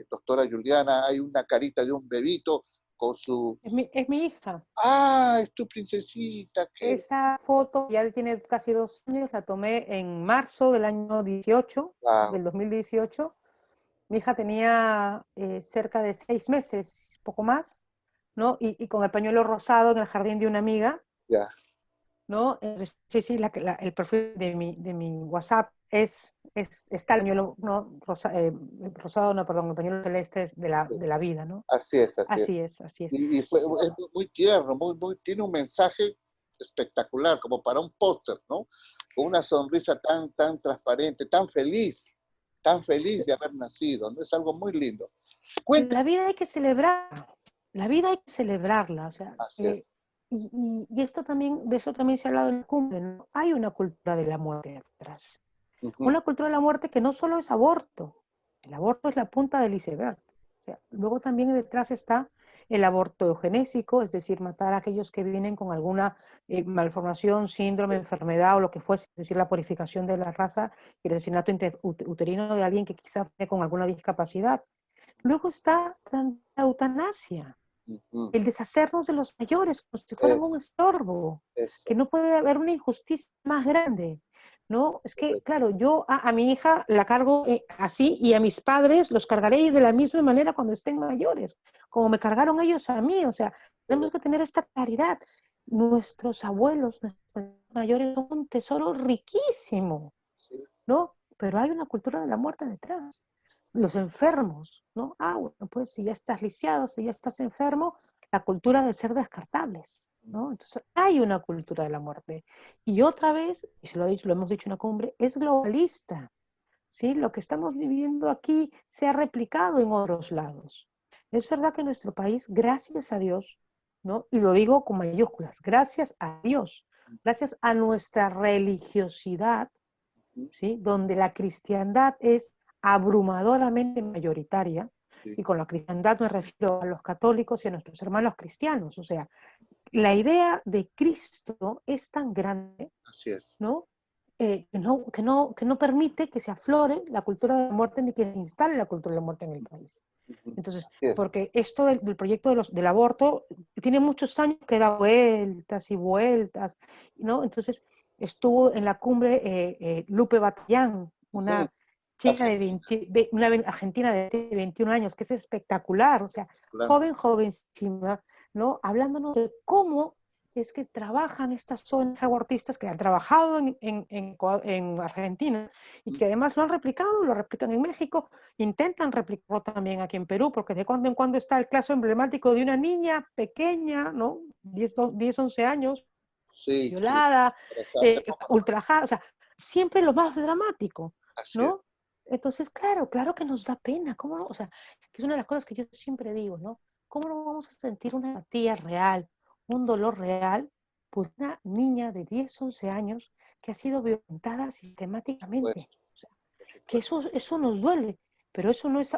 doctora Juliana, hay una carita de un bebito con su... Es mi hija. ¡Ah, es tu princesita! ¡Qué Esa foto ya tiene casi 2 años, la tomé en marzo del año 18, wow! del 2018. Mi hija tenía cerca de 6 meses, poco más, ¿no? Y con el pañuelo rosado en el jardín de una amiga, Ya, ¿no? Entonces, sí, sí, el perfil de mi WhatsApp está el pañuelo, no, rosado, no, perdón, el pañuelo celeste de la vida, ¿no? así es, así es. Así es, así es. Y es muy tierno, tiene un mensaje espectacular, como para un póster, ¿no? Con una sonrisa tan, tan transparente, tan feliz, tan feliz de haber nacido, ¿no? Es algo muy lindo. Cuéntame. La vida hay que celebrarla, la vida hay que celebrarla, o sea, Así es. y esto también, de eso también se ha hablado en el cumbre, ¿no? Hay una cultura de la muerte detrás, Ujú. una cultura de la muerte que no solo es aborto, el aborto es la punta del iceberg, o sea, luego también detrás está el aborto eugenésico, es decir, matar a aquellos que vienen con alguna malformación, síndrome, enfermedad o lo que fuese, es decir, la purificación de la raza y el asesinato uterino de alguien que quizá viene con alguna discapacidad. Luego está la eutanasia, Ujú. el deshacernos de los mayores como si fueran Es, un estorbo, eso, que no puede haber una injusticia más grande, ¿no? Es que, correcto. claro, yo a mi hija la cargo así y a mis padres los cargaré de la misma manera cuando estén mayores, como me cargaron ellos a mí, o sea, tenemos que tener esta claridad. Nuestros abuelos, nuestros mayores son un tesoro riquísimo, Sí, ¿no? Pero hay una cultura de la muerte detrás. Los enfermos, ¿no? Ah, bueno, pues si ya estás lisiado, si ya estás enfermo, la cultura de ser descartables, ¿no? Entonces hay una cultura de la muerte. Y otra vez, y se lo he dicho, lo hemos dicho en la cumbre, es globalista, ¿sí? Lo que estamos viviendo aquí se ha replicado en otros lados. Es verdad que nuestro país, gracias a Dios, ¿no? Y lo digo con mayúsculas, gracias a Dios, gracias a nuestra religiosidad, ujú, ¿sí? Donde la cristiandad es abrumadoramente mayoritaria, sí, y con la cristiandad me refiero a los católicos y a nuestros hermanos cristianos, o sea, la idea de Cristo es tan grande, así es. ¿no? Que no permite que se aflore la cultura de la muerte ni que se instale la cultura de la muerte en el país. Ujú, Entonces, así es. porque esto del proyecto del aborto tiene muchos años que da vueltas y vueltas, ¿no? Entonces, estuvo en la cumbre Lupe Batallán, Ujú, una chica de Argentina, una argentina de 21 años, que es espectacular, o sea, claro. joven, jovencísima, ¿no? Hablándonos de cómo es que trabajan estas zonas abortistas que han trabajado en Argentina y Ujú, que además lo han replicado, lo replican en México, intentan replicarlo también aquí en Perú, porque de cuando en cuando está el caso emblemático de una niña pequeña, ¿no? 10 11 años, sí, sí, violada, hace poco nomás. ultrajada, o sea, siempre lo más dramático, Así es. ¿no? Entonces, claro, claro que nos da pena, ¿cómo no? O sea, que es una de las cosas que yo siempre digo, ¿no? ¿Cómo no vamos a sentir una empatía real, un dolor real por una niña de 10 11 años que ha sido violentada Pues, sistemáticamente? O sea, por que supuesto. eso nos duele, pero eso no es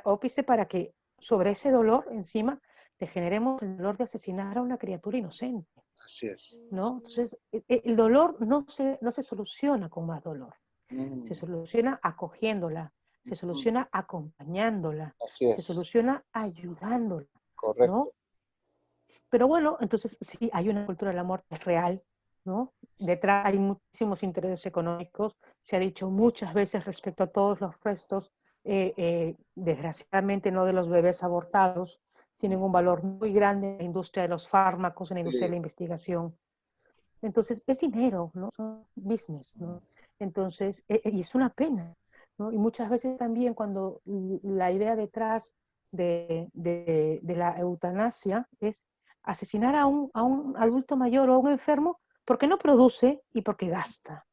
ópice para que sobre ese dolor encima le generemos el dolor de asesinar a una criatura inocente, Así es. ¿no? Entonces, el dolor no se soluciona con más dolor, se Mm, soluciona acogiéndola, se ujú, soluciona acompañándola, así se es. soluciona ayudándola, Correcto. ¿no? Pero bueno, entonces sí, hay una cultura de la muerte real, ¿no? Detrás hay muchísimos intereses económicos, se ha dicho muchas veces respecto a todos los restos, desgraciadamente no de los bebés abortados, tienen un valor muy grande en la industria de los fármacos, en la industria de Sí. la investigación. Entonces, es dinero, ¿no? Son business, ¿no? Entonces, y es una pena, ¿no? Y muchas veces también cuando la idea detrás de la eutanasia es asesinar a un adulto mayor o a un enfermo porque no produce y porque gasta.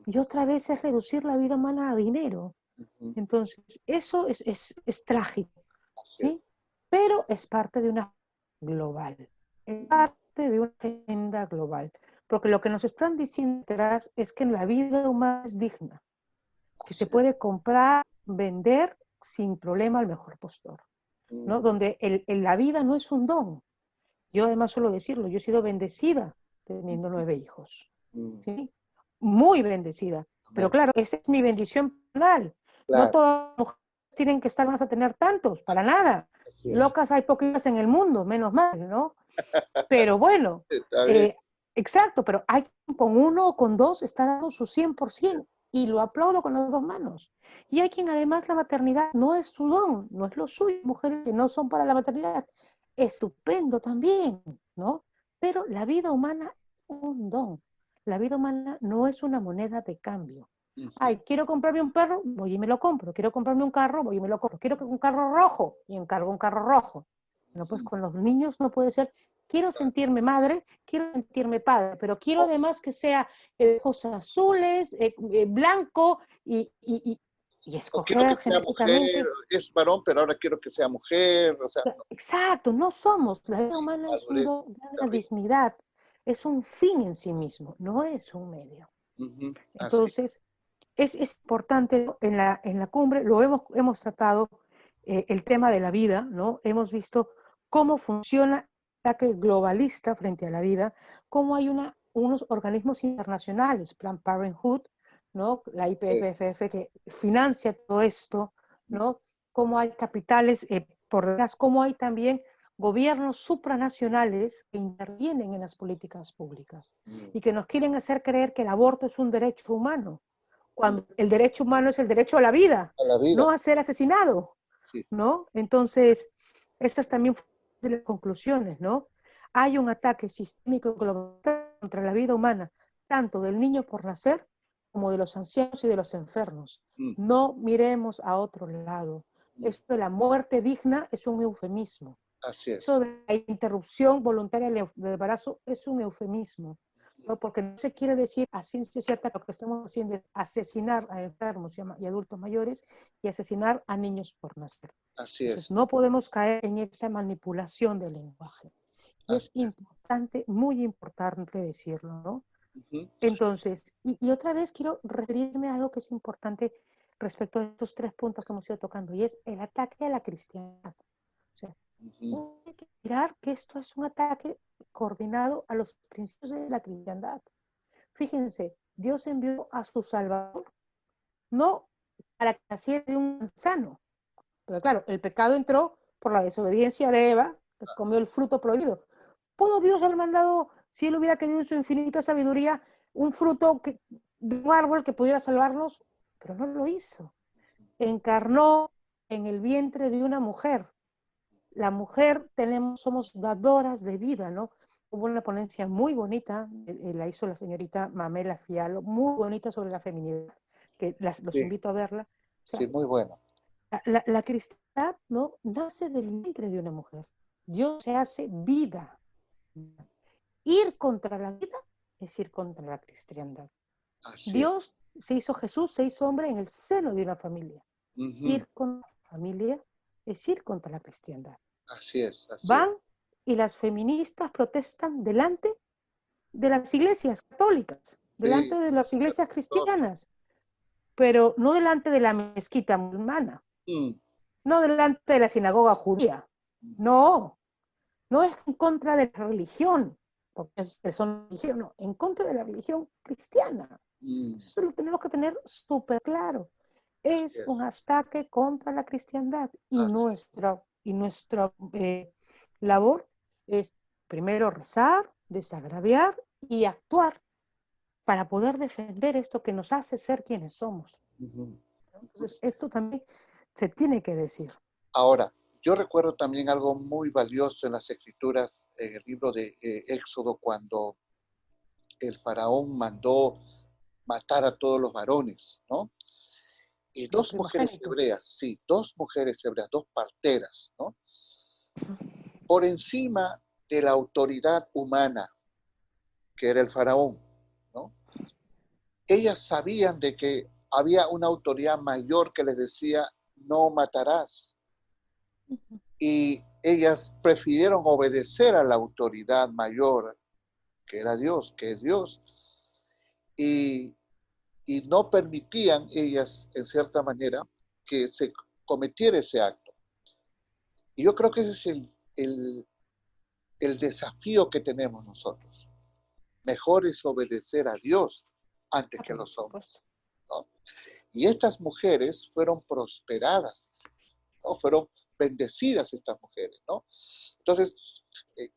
Y Ujú, otra vez es reducir la vida humana a dinero. ujú, Entonces, eso es trágico, así es. ¿sí? Pero es parte de una global, es parte de una agenda global. Porque lo que nos están diciendo atrás es que la vida humana es digna, que se Así es. puede comprar, vender sin problema al mejor postor, ¿no? Mm, Donde la vida no es un don. Yo además suelo decirlo, yo he sido bendecida teniendo 9 hijos, mm, ¿sí? Muy bendecida. Pero amén. claro, esa es mi bendición personal. No Claro, todas las mujeres tienen que estar más a tener tantos, para nada. así es. Locas hay poquitas en el mundo, menos mal, ¿no? Pero bueno, Está bien. eh, exacto, pero hay quien con uno o con dos está dando su 100% y lo aplaudo con las dos manos. Y hay quien además la maternidad no es su don, no es lo suyo, mujeres que no son para la maternidad. Estupendo también, ¿no? Pero la vida humana es un don. La vida humana no es una moneda de cambio. Ujú, Ay, quiero comprarme un perro, voy y me lo compro. Quiero comprarme un carro, voy y me lo compro. Quiero un carro rojo y encargo un carro rojo. No, pues ujú. con los niños no puede ser. Quiero sentirme madre, quiero sentirme padre, pero quiero Oh, además que sea ojos azules, blanco, y y O quiero que escoger sea mujer, genéticamente. es varón, pero ahora quiero que sea mujer, o sea, no, Exacto, no somos. La vida humana es un madurez don, de una terrible. dignidad, es un fin en sí mismo, no es un medio. Ujú, así, Entonces, es importante, ¿no? En la cumbre lo hemos tratado, el tema de la vida, ¿no? Hemos visto cómo funciona el ataque globalista frente a la vida, cómo hay unos organismos internacionales, Planned Parenthood, ¿no? La IPPF que financia todo esto, ¿no? Cómo hay capitales por detrás, cómo hay también gobiernos supranacionales que intervienen en las políticas públicas mm, y que nos quieren hacer creer que el aborto es un derecho humano, mm, cuando el derecho humano es el derecho a la vida, a la vida, no a ser asesinado, sí, ¿no? Entonces, estas también fueron de las conclusiones, ¿no? Hay un ataque sistémico global contra la vida humana, tanto del niño por nacer como de los ancianos y de los enfermos. mm, No miremos a otro lado. mm, Esto de la muerte digna es un eufemismo. así es, Eso de la interrupción voluntaria del embarazo es un eufemismo, ¿no? Porque no se quiere decir a ciencia cierta que lo que estamos haciendo es asesinar a enfermos y adultos mayores y asesinar a niños por nacer. así Entonces, es, no podemos caer en esa manipulación del lenguaje. Y así es es. importante, muy importante decirlo, ¿no? Ujú, Entonces, y otra vez quiero referirme a algo que es importante respecto a estos tres puntos que hemos ido tocando, y es el ataque a la cristiandad. O sea, ujú, hay que mirar que esto es un ataque coordinado a los principios de la cristiandad. Fíjense, Dios envió a su Salvador, no para que naciera de un manzano, pero claro, el pecado entró por la desobediencia de Eva, que comió el fruto prohibido. ¿Pudo Dios haber mandado, si él hubiera querido en su infinita sabiduría, un fruto de un árbol que pudiera salvarnos? Pero no lo hizo. Encarnó en el vientre de una mujer. La mujer somos dadoras de vida, ¿no? Hubo una ponencia muy bonita, la hizo la señorita Mamela Fialo, muy bonita sobre la feminidad, que los sí, invito a verla. O sí, sea, muy bueno, la cristiandad, ¿no? Nace del vientre de una mujer. Dios se hace vida. Ir contra la vida es ir contra la cristiandad. así es. Dios se hizo Jesús, se hizo hombre en el seno de una familia. Ujú, Ir contra la familia es ir contra la cristiandad. así es, así es. Van y las feministas protestan delante de las iglesias católicas, Sí, delante de las iglesias dos, cristianas, pero no delante de la mezquita musulmana, mm, no delante de la sinagoga judía, ujú, no, no es en contra de la religión, porque son religión, no, en contra de la religión cristiana. mm, Eso lo tenemos que tener súper claro. así Es es, un ataque contra la cristiandad y así es. nuestra labor es primero rezar, desagraviar y actuar para poder defender esto que nos hace ser quienes somos. Ujú. Entonces, esto también se tiene que decir. Ahora, yo recuerdo también algo muy valioso en las escrituras, en el libro de Éxodo, cuando el faraón mandó matar a todos los varones, ¿no? Y Los dos mujeres primogénitos. hebreas, sí, dos mujeres hebreas, dos parteras, ¿no? Por encima de la autoridad humana, que era el faraón, ¿no? Ellas sabían de que había una autoridad mayor que les decía, no matarás. Y ellas prefirieron obedecer a la autoridad mayor, que era Dios, que es Dios, y, y no permitían ellas, en cierta manera, que se cometiera ese acto. Y yo creo que ese es el desafío que tenemos nosotros. Mejor es obedecer a Dios antes que a Por los hombres, supuesto. ¿no? Y estas mujeres fueron prosperadas, ¿no? Fueron bendecidas estas mujeres, ¿no? Entonces,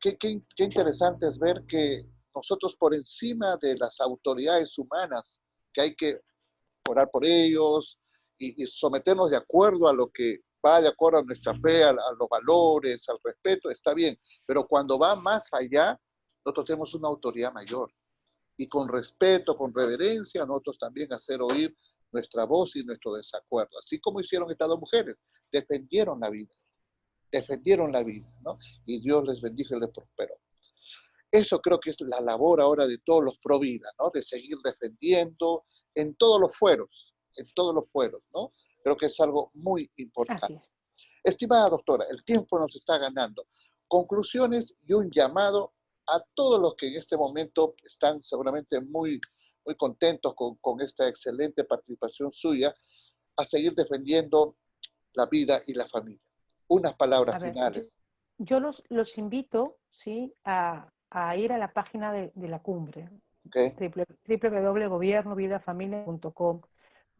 qué interesante es ver que nosotros por encima de las autoridades humanas, que hay que orar por ellos y someternos de acuerdo a lo que va de acuerdo a nuestra fe, a los valores, al respeto, está bien. Pero cuando va más allá, nosotros tenemos una autoridad mayor. Y con respeto, con reverencia, nosotros también hacer oír nuestra voz y nuestro desacuerdo. Así como hicieron estas dos mujeres, defendieron la vida, ¿no? Y Dios les bendijo y les prosperó. Eso creo que es la labor ahora de todos los pro vida, ¿no? De seguir defendiendo en todos los fueros, ¿no? Creo que es algo muy importante. Así es. Estimada doctora, el tiempo nos está ganando. Conclusiones y un llamado a todos los que en este momento están seguramente muy, muy contentos con esta excelente participación suya, a seguir defendiendo la vida y la familia. Unas palabras A ver, finales. yo los invito, ¿sí? a ir a la página de la cumbre, ¿Okay? www.gobiernovidafamilia.com,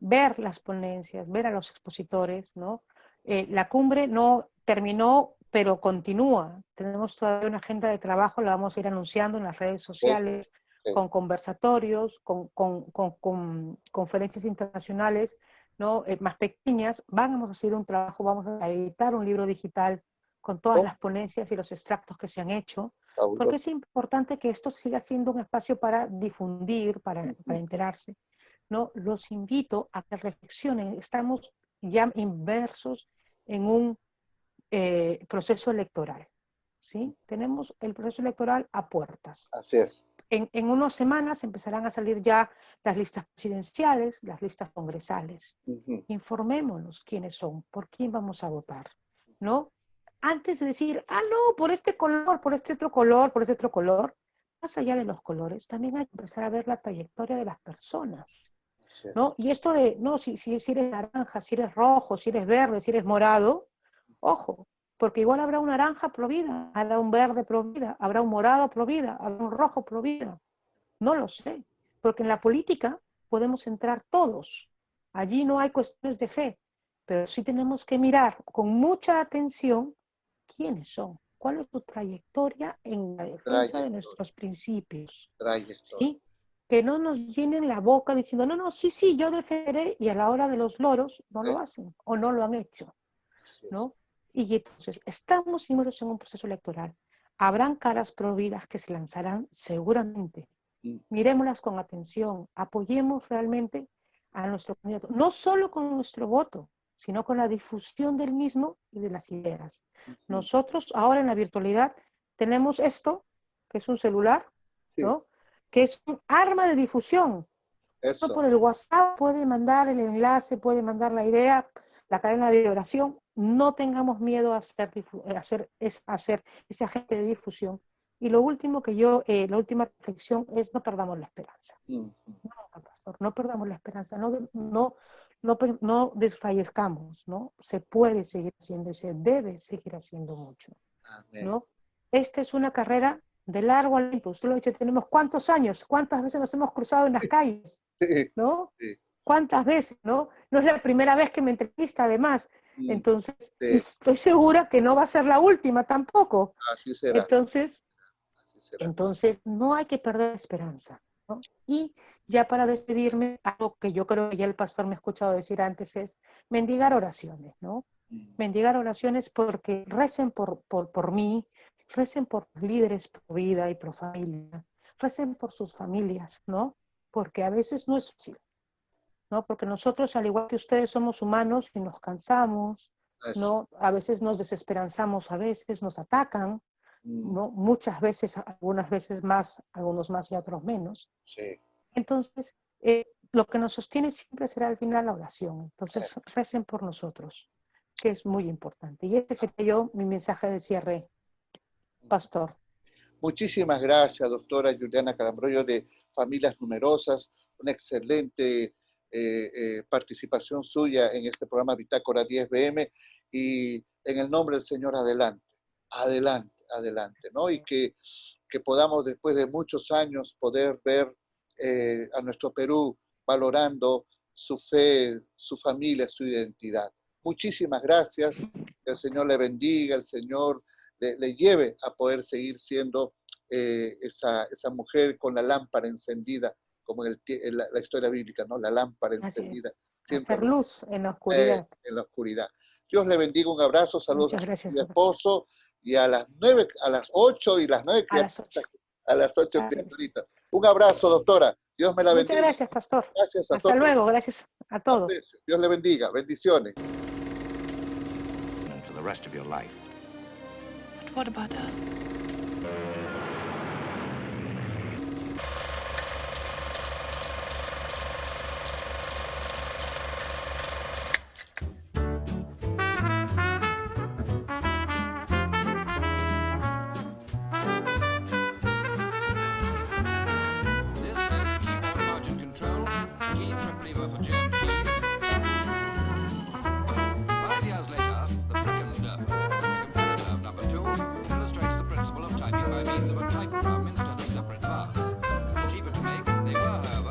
ver las ponencias, ver a los expositores, ¿no? La cumbre no terminó, pero continúa. Tenemos todavía una agenda de trabajo, la vamos a ir anunciando en las redes sociales, Okay. con conversatorios, con conferencias internacionales, ¿no? Más pequeñas. Vamos a hacer un trabajo, vamos a editar un libro digital con todas las ponencias y los extractos que se han hecho, porque es importante que esto siga siendo un espacio para difundir, para enterarse, ¿no? Los invito a que reflexionen. Estamos ya inmersos en un proceso electoral, ¿sí? Tenemos el proceso electoral a puertas. Así es. En unas semanas empezarán a salir ya las listas presidenciales, las listas congresales. Informémonos quiénes son, por quién vamos a votar, ¿no? Antes de decir, no, por este color, por este otro color, por este otro color, más allá de los colores, también hay que empezar a ver la trayectoria de las personas, ¿no? Y esto de, no, si eres naranja, si eres rojo, si eres verde, si eres morado, ojo, porque igual habrá un naranja pro vida, habrá un verde pro vida, habrá un morado pro vida, habrá un rojo pro vida. No lo sé, porque en la política podemos entrar todos. Allí no hay cuestiones de fe, pero sí tenemos que mirar con mucha atención quiénes son, cuál es su trayectoria en la defensa de nuestros principios. ¿Sí? Que no nos llenen la boca diciendo, no, sí, yo defenderé, y a la hora de los loros no lo hacen o no lo han hecho, ¿no? Y entonces estamos inmersos en un proceso electoral. Habrán caras prohibidas que se lanzarán seguramente. Mirémoslas con atención, apoyemos realmente a nuestro candidato, no solo con nuestro voto, sino con la difusión del mismo y de las ideas. Nosotros ahora en la virtualidad tenemos esto, que es un celular, ¿no? Que es un arma de difusión. Uno por el WhatsApp puede mandar el enlace, puede mandar la idea, la cadena de oración. No tengamos miedo a hacer ese agente de difusión. Y lo último la última reflexión es: no perdamos la esperanza. No, pastor, no perdamos la esperanza, no desfallezcamos, ¿no? Se puede seguir haciendo y se debe seguir haciendo mucho, ¿no? Esta es una carrera de largo aliento. Usted lo ha dicho, tenemos ¿cuántos años? ¿Cuántas veces nos hemos cruzado en las calles? ¿No? ¿Cuántas veces? ¿No? No es la primera vez que me entrevista, además. Entonces, y estoy segura que no va a ser la última tampoco. Así será. Entonces, no hay que perder esperanza, ¿no? Y ya para despedirme, algo que yo creo que ya el pastor me ha escuchado decir antes es mendigar oraciones, ¿no? Mendigar oraciones porque recen por mí, recen por líderes pro vida y pro familia, recen por sus familias, ¿no? Porque a veces no es fácil, ¿no? Porque nosotros, al igual que ustedes, somos humanos y nos cansamos, ¿no? A veces nos desesperanzamos, a veces nos atacan, ¿no? Muchas veces, algunas veces más, algunos más y otros menos. Entonces, lo que nos sostiene siempre será al final la oración. Entonces, recen por nosotros, que es muy importante. Y este sería mi mensaje de cierre, pastor. Muchísimas gracias, doctora Juliana Calambroyo, de Familias Numerosas. Una excelente participación suya en este programa Bitácora 10BM. Y en el nombre del Señor, adelante, ¿no? Y que podamos, después de muchos años, poder ver a nuestro Perú valorando su fe, su familia, su identidad. Muchísimas gracias. Que el Señor le bendiga, el Señor le lleve a poder seguir siendo esa mujer con la lámpara encendida, como en la historia bíblica, ¿no? La lámpara encendida. Hacer luz en la oscuridad. En la oscuridad. Dios le bendiga, un abrazo, saludos a mi esposo, y a las 8 y las 9, a las 8 criaturitas. Un abrazo, doctora. Dios me la bendiga. Muchas gracias, pastor. Gracias a Hasta todos. luego, gracias a todos. Dios le bendiga, bendiciones. For the rest of your life. But what about us?